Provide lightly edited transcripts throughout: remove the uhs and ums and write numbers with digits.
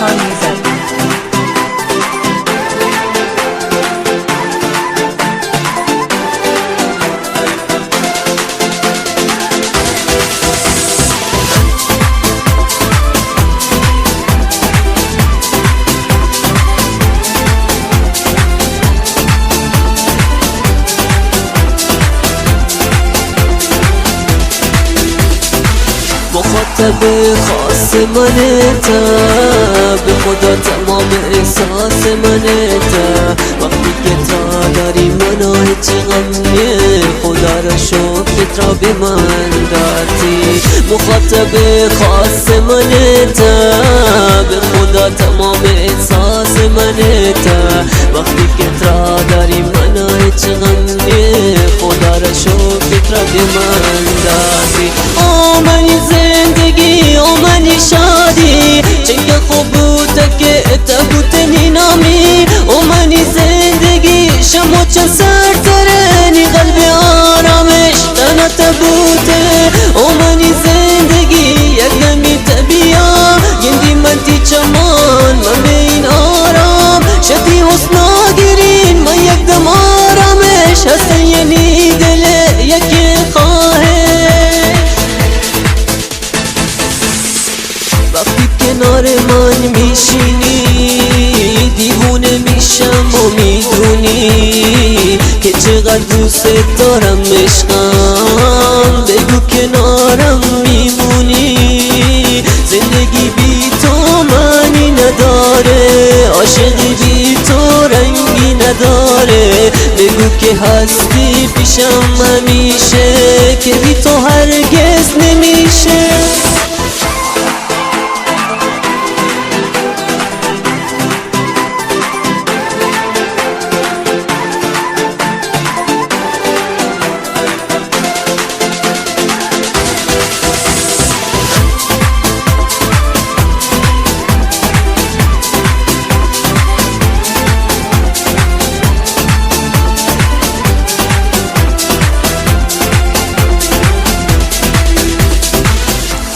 Khan Music. مخاطب خاص منتا به خدا تمام احساس منتا وقتی که تا داری منو هیچ غمیه خدا را شکرت را به من دادی مخاطب خاص منتا به خدا تمام احساس منتا وقتی که تا داری منو هیچ غمیه خدا را شکرت را به من دادی آمنی زندگی آمنی شادی چنگه خوب بود که تبوتنی نامی آمنی زندگی شما چه سرترنی قلب آرامش تنها تبوته آمنی زندگی یک دمی تبیا گندی من تی چمان من به این آرام شدی حسنا گیرین من یک دم آرامش هستن یعنی دل یکی خواهش وقتی کنار من میشینی دیوونه میشم و میدونی که چقدر دوست دارم عشقم بگو کنارم میمونی زندگی بی تو معنی نداره عاشقی بی تو رنگی نداره بگو که هستی پیشم همیشه که بی تو هرگز نمیشه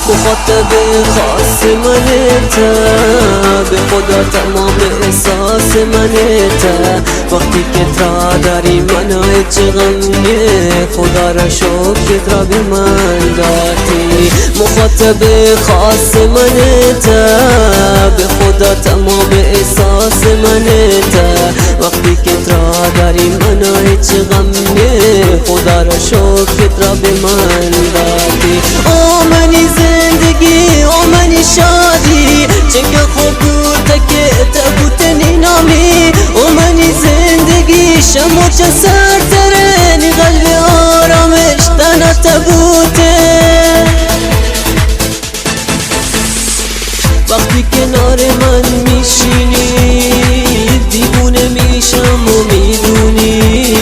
مخاطب خاص منتا به خدا تمام احساس منتا وقتی که تا داری منو هیچ غمیه خدا را شکرت را به من دادی مخاطب خاص منتا به خدا تمام احساس منتا وقتی که تا داری منو هیچ غمیه خدا را شکرت را به من دادی آمنی زندگی آمنی شادی چنگه خوب بود که تبوتنی نامی آمنی زندگی شما چه سرترنی قلب آرامش تنها تبوته وقتی کنار من میشینی دیوونه میشم و میدونی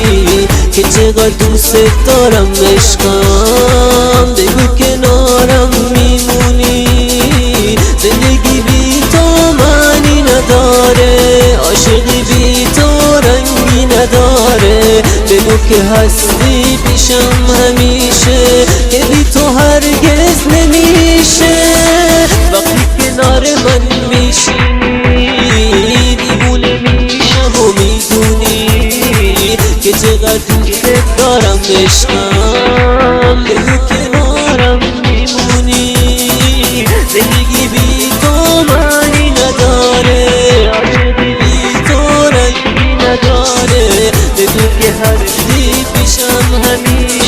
که چقدر دوست دارم عشقم بگو کنارم میمونی زندگی بی تو معنی نداره عاشقی بی تو رنگی نداره بگو که هستی پیشم همیشه که بی تو هرگز نمیشه وقتی کنار من میشینی دیوونه میشم و میدونی که چقدر دوست دارم عشقم بگو کنارم میمونی زندگی بی تو معنی نداره عاشقی بی تو رنگی نداره بگو که هستی پیشم همیشه